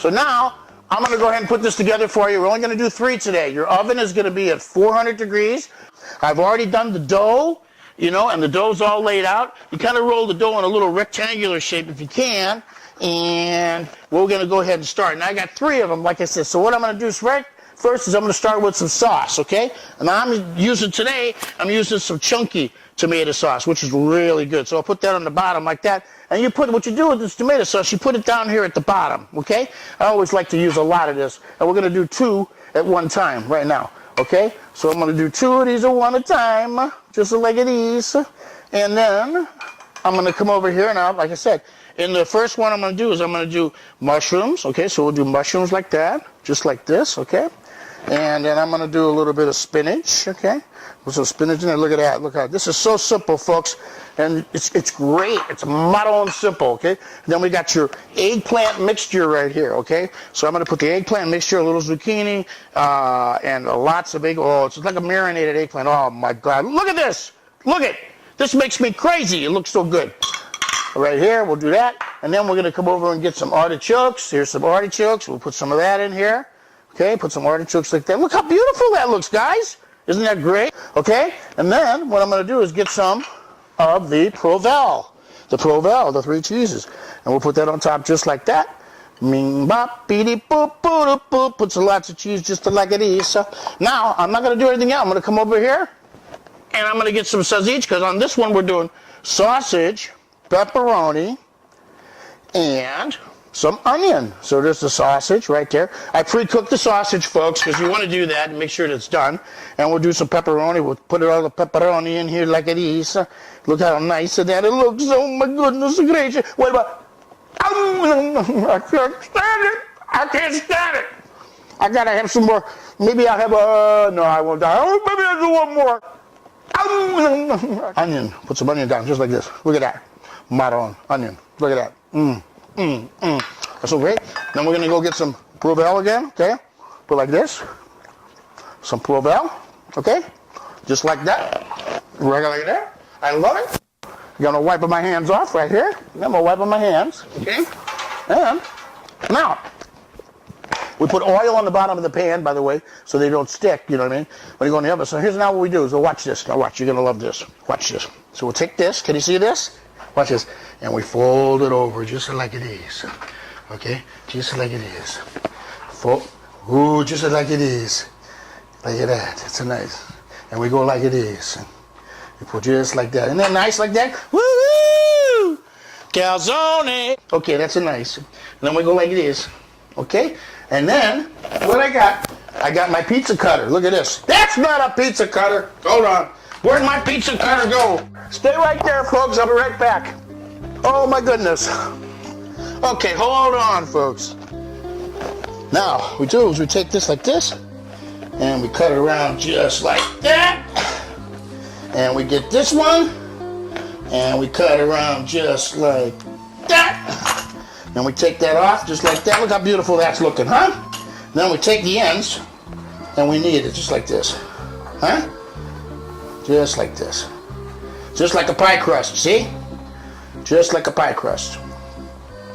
So now, I'm going to go ahead and put this together for you. We're only going to do 3 today. Your oven is going to be at 400 degrees. I've already done the dough, and the dough's all laid out. You kind of roll the dough in a little rectangular shape if you can. And we're going to go ahead and start. And I got 3 of them, like I said. So what I'm going to do is first is I'm going to start with some sauce, okay? And I'm using some chunky tomato sauce, which is really good. So I'll put that on the bottom like that. And what you do with this tomato sauce, you put it down here at the bottom, okay? I always like to use a lot of this. And we're going to do 2 at one time right now, okay? So I'm going to do 2 of these at one at a time, just like these. And then I'm going to come over here now, like I said, in the first one I'm going to do is I'm going to do mushrooms, okay? So we'll do mushrooms like that, just like this, okay? And then I'm going to do a little bit of spinach, okay? Put some spinach in there. Look at that. Look at that. This is so simple, folks. And it's great. It's modern simple, okay? And then we got your eggplant mixture right here, okay? So I'm going to put the eggplant mixture, a little zucchini, and lots of it's like a marinated eggplant. Oh, my God. Look at this. Look at it. This makes me crazy. It looks so good. Right here, we'll do that. And then we're going to come over and get some artichokes. Here's some artichokes. We'll put some of that in here. Okay, put some artichokes like that. Look how beautiful that looks, guys. Isn't that great? Okay, and then what I'm going to do is get some of the Provel. The Provel, the 3 cheeses. And we'll put that on top just like that. Ming bop, beady boop, boop, boop. Put some lots of cheese just like it is. Now, I'm not going to do anything else. I'm going to come over here and I'm going to get some sausage because on this one we're doing sausage, pepperoni, and some onion. So there's the sausage right there. I pre-cooked the sausage, folks, because you want to do that and make sure that it's done. And we'll do some pepperoni. We'll put all the pepperoni in here like it is. Look how nice that it looks. Oh my goodness gracious. What about? I can't stand it. I can't stand it. I gotta have some more. Maybe I'll have no, I won't die. Oh, maybe I'll do one more. Onion. Put some onion down just like this. Look at that. Marron onion. Look at that. That's so great. Then we're going to go get some Provel again, okay? Put like this. Some Provel, okay? Just like that. Right like that. I love it. I'm going to wipe my hands off right here. I'm going to wipe my hands, okay? And now, we put oil on the bottom of the pan, by the way, so they don't stick, you know what I mean? When you go in the oven. So here's now what we do. So watch this. Now watch. You're going to love this. Watch this. So we'll take this. Can you see this? Watch this. And we fold it over just like it is. Okay? Just like it is. Just like it is. Like that. It's a nice. And we go like it is. We put just like that. Isn't that nice like that? Woo! Calzone! Okay, that's a nice. And then we go like it is. Okay? And then, what I got my pizza cutter. Look at this. That's not a pizza cutter. Hold on. Where'd my pizza cutter go? Stay right there, folks. I'll be right back. Oh, my goodness. Okay, hold on, folks. Now, what we do is we take this like this, and we cut it around just like that. And we get this one, and we cut it around just like that. And we take that off just like that. Look how beautiful that's looking, huh? Then we take the ends, and we knead it just like this. Huh? Just like this. Just like a pie crust, see? Just like a pie crust.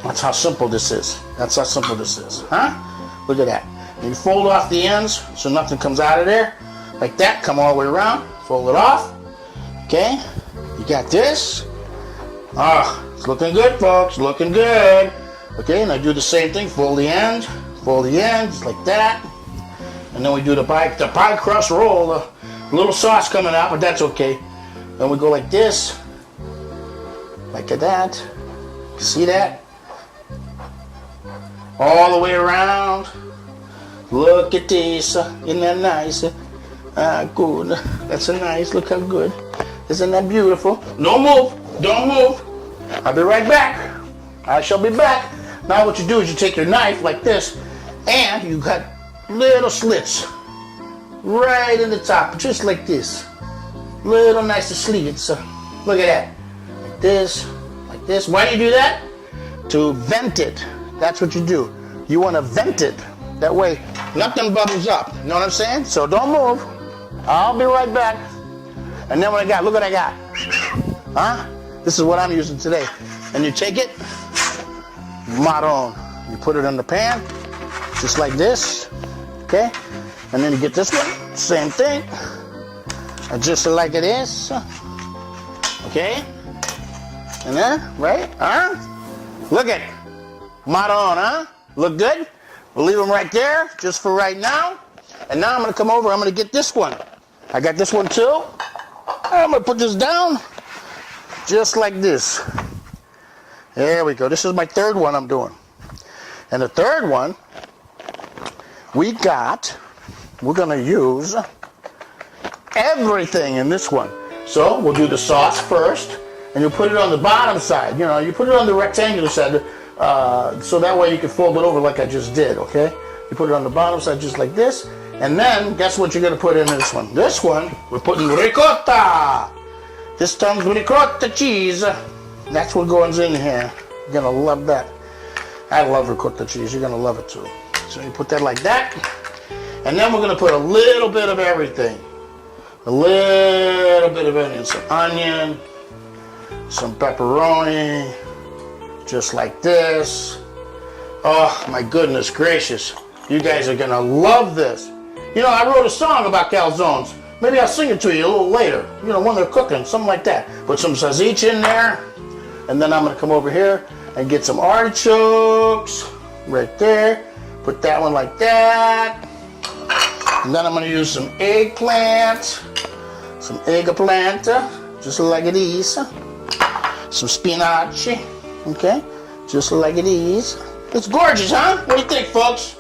That's how simple this is. That's how simple this is, huh? Look at that. And you fold off the ends so nothing comes out of there. Like that, come all the way around, fold it off. Okay? You got this. Ah, it's looking good, folks, looking good. Okay, and I do the same thing, fold the ends, just like that. And then we do the pie crust roll, a little sauce coming out, but that's okay. Then we go like this, like that. See that? All the way around. Look at this. Isn't that nice? Good. That's a nice. Look how good. Isn't that beautiful? Don't move. Don't move. I'll be right back. I shall be back. Now what you do is you take your knife like this, and you cut little slits right in the top, just like this. Little nice slits. Look at that. Like this. Like this. Why do you do that? To vent it. That's what you do. You want to vent it. That way, nothing bubbles up. You know what I'm saying? So don't move. I'll be right back. And then what I got, look what I got. Huh? This is what I'm using today. And you take it, marron. You put it in the pan, just like this, okay? And then you get this one, same thing, and just like it is, okay? And then, right, look at it, maron, huh? Look good? We'll leave them right there, just for right now. And now I'm gonna come over, I'm gonna get this one. I got this one too. I'm gonna put this down, just like this. There we go, this is my third one I'm doing. And the third one, we're gonna use everything in this one. So we'll do the sauce first, and you'll put it on the bottom side. You know, you put it on the rectangular side, so that way you can fold it over like I just did, okay? You put it on the bottom side just like this, and then guess what you're gonna put in this one? This one, we're putting ricotta. This time's ricotta cheese. That's what goes in here. You're gonna love that. I love ricotta cheese, you're gonna love it too. So you put that like that, and then we're gonna put a little bit of everything. A little bit of onion, some onion, some pepperoni, just like this. Oh my goodness gracious, you guys are gonna love this. You know, I wrote a song about calzones. Maybe I'll sing it to you a little later, you know, when they're cooking, something like that. Put some sausage in there, and then I'm gonna come over here and get some artichokes right there. Put that one like that. And then I'm gonna use some eggplant, just like it is. Some spinach, okay, just like it is. It's gorgeous, huh? What do you think, folks?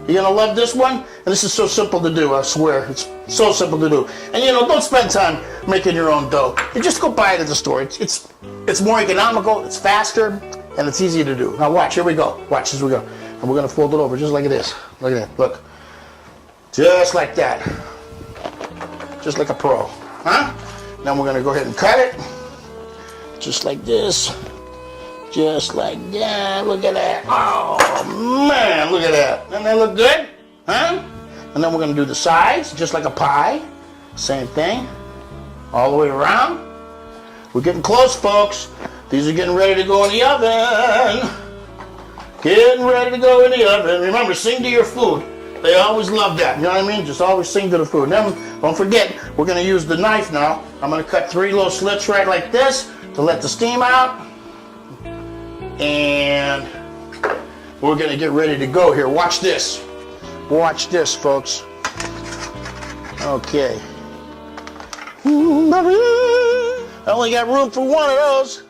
You're gonna love this one? And this is so simple to do, I swear. It's so simple to do. And you know, don't spend time making your own dough. You just go buy it at the store. It's more economical, it's faster, and it's easy to do. Now watch, here we go. Watch as we go. And we're gonna fold it over just like it is. Look at that, look. Just like that. Just like a pro, huh? Then we're gonna go ahead and cut it. Just like this. Just like that, look at that. Oh man, look at that. Doesn't that look good? Huh? And then we're gonna do the sides, just like a pie. Same thing, all the way around. We're getting close, folks. These are getting ready to go in the oven. Getting ready to go in the oven. Remember, sing to your food. They always love that, you know what I mean? Just always sing to the food. Then, don't forget, we're gonna use the knife now. I'm gonna cut 3 little slits right like this to let the steam out. And we're gonna get ready to go here. Watch this. Watch this, folks. Okay. I only got room for one of those.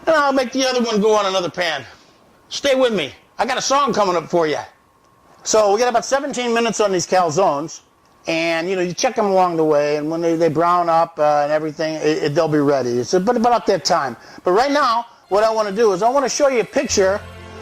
And I'll make the other one go on another pan. Stay with me. I got a song coming up for you. So we got about 17 minutes on these calzones. And you know, you check them along the way, and when they brown up and everything, they'll be ready. It's about that time. But right now, what I want to do is I want to show you a picture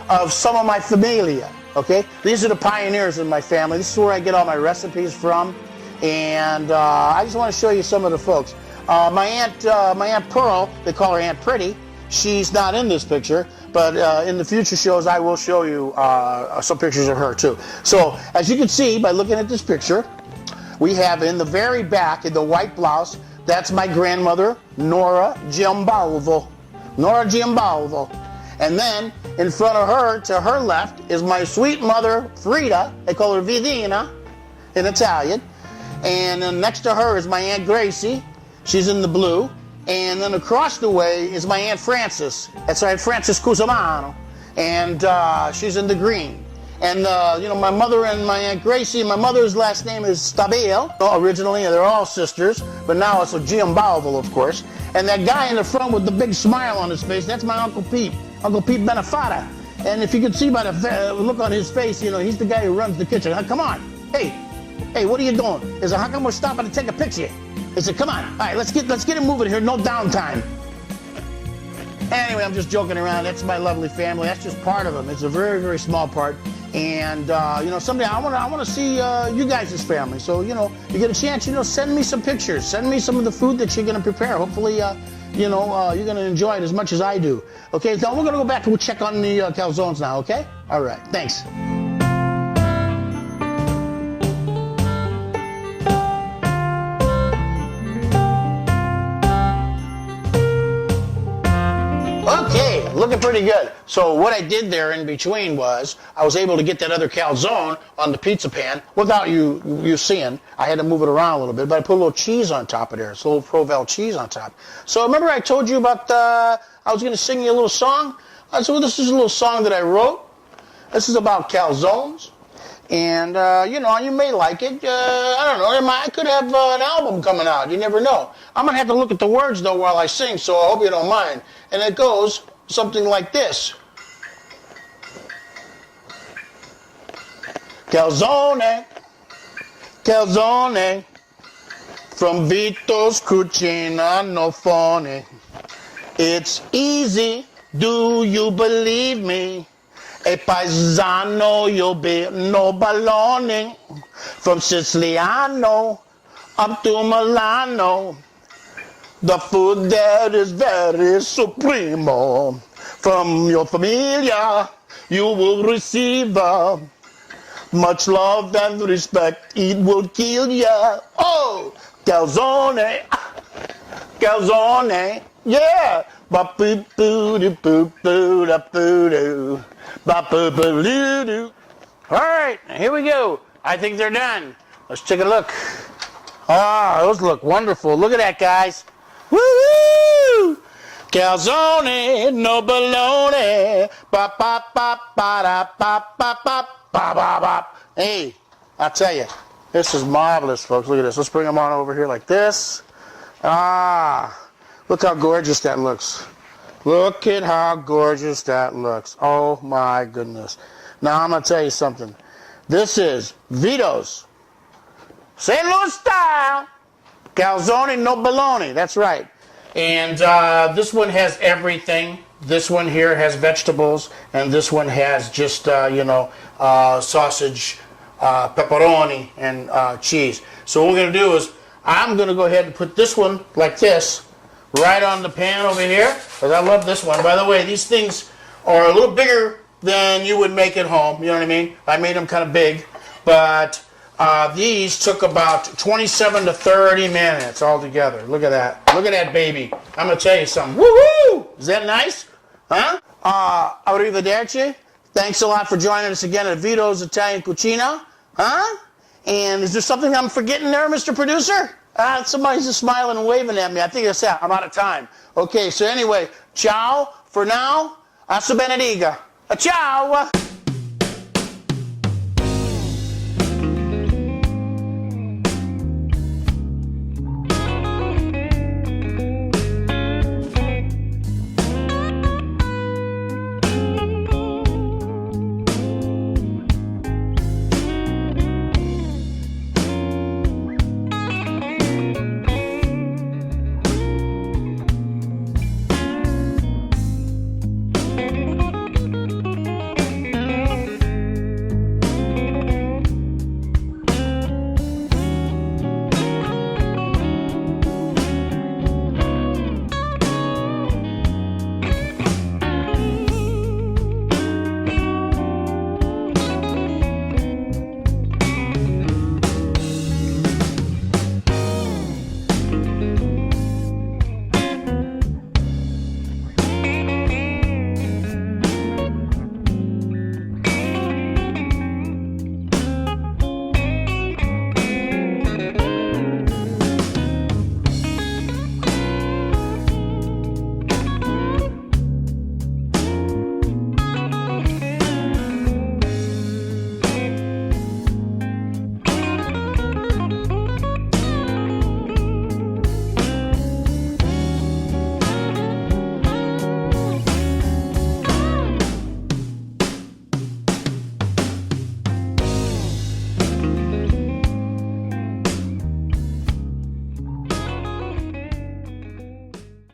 of some of my familia, okay? These are the pioneers in my family. This is where I get all my recipes from. And I just want to show you some of the folks. My Aunt Pearl, they call her Aunt Pretty. She's not in this picture, but in the future shows I will show you some pictures of her too. So as you can see by looking at this picture, we have in the very back, in the white blouse, that's my grandmother, Nora Giambalvo. Nora Giambalvo. And then in front of her, to her left, is my sweet mother, Frida. They call her Vidina in Italian. And then next to her is my Aunt Gracie. She's in the blue. And then across the way is my Aunt Frances. That's Aunt Frances Cusimano. And she's in the green. And, you know, my mother and my Aunt Gracie, my mother's last name is Stabile. Originally, they're all sisters, but now it's a Giambalvo, of course. And that guy in the front with the big smile on his face, that's my Uncle Pete Benefata. And if you can see by the look on his face, you know, he's the guy who runs the kitchen. Come on, hey, what are you doing? He said, how come we're stopping to take a picture? He said, come on, all right, let's get it moving here, no downtime. Anyway, I'm just joking around. That's my lovely family. That's just part of them. It's a very, very small part. And, you know, someday I want to see you guys' family. So, you know, you get a chance, you know, send me some pictures. Send me some of the food that you're going to prepare. Hopefully, you know, you're going to enjoy it as much as I do. Okay, so we're going to go back and check on the calzones now, okay? All right, thanks. Okay, look at looking pretty good. So what I did there in between was I was able to get that other calzone on the pizza pan without you seeing. I had to move it around a little bit, but I put a little cheese on top of there. It's a little Provel cheese on top. So remember I told you about I was going to sing you a little song? So this is a little song that I wrote. This is about calzones. And, you may like it. I don't know. I could have an album coming out. You never know. I'm going to have to look at the words, though, while I sing, so I hope you don't mind. And it goes something like this. Calzone, calzone, from Vito's Cucina, no phony. It's easy, do you believe me? A paisano, you'll be no baloney. From Siciliano up to Milano, the food there is very supremo. From your familia, you will receive much love and respect. It will kill ya. Oh, calzone, calzone, yeah. Ba boo boo doo boo boo da boo doo. Ba boo boo doo doo. All right, here we go. I think they're done. Let's take a look. Ah, those look wonderful. Look at that, guys. Woo-hoo! Calzone, no baloney. Ba ba ba ba da ba ba ba ba ba ba. Hey, I'll tell you, this is marvelous, folks. Look at this. Let's bring them on over here like this. Ah. Look how gorgeous that looks. Look at how gorgeous that looks. Oh my goodness. Now I'm going to tell you something. This is Vito's St. Louis style calzone no bologna. That's right. And this one has everything. This one here has vegetables, and this one has just sausage, pepperoni, and cheese. So what we're going to do is I'm going to go ahead and put this one like this right on the pan over here, because I love this one. By the way, these things are a little bigger than you would make at home. You know what I mean? I made them kind of big, but these took about 27 to 30 minutes altogether. Look at that. Look at that baby. I'm going to tell you something. Woo-hoo! Is that nice? Huh? Arrivederci. Thanks a lot for joining us again at Vito's Italian Cucina. Huh? And is there something I'm forgetting there, Mr. Producer? Somebody's just smiling and waving at me. I think that's that. I'm out of time. Okay, so anyway, ciao for now. Hasta benediga. Ciao.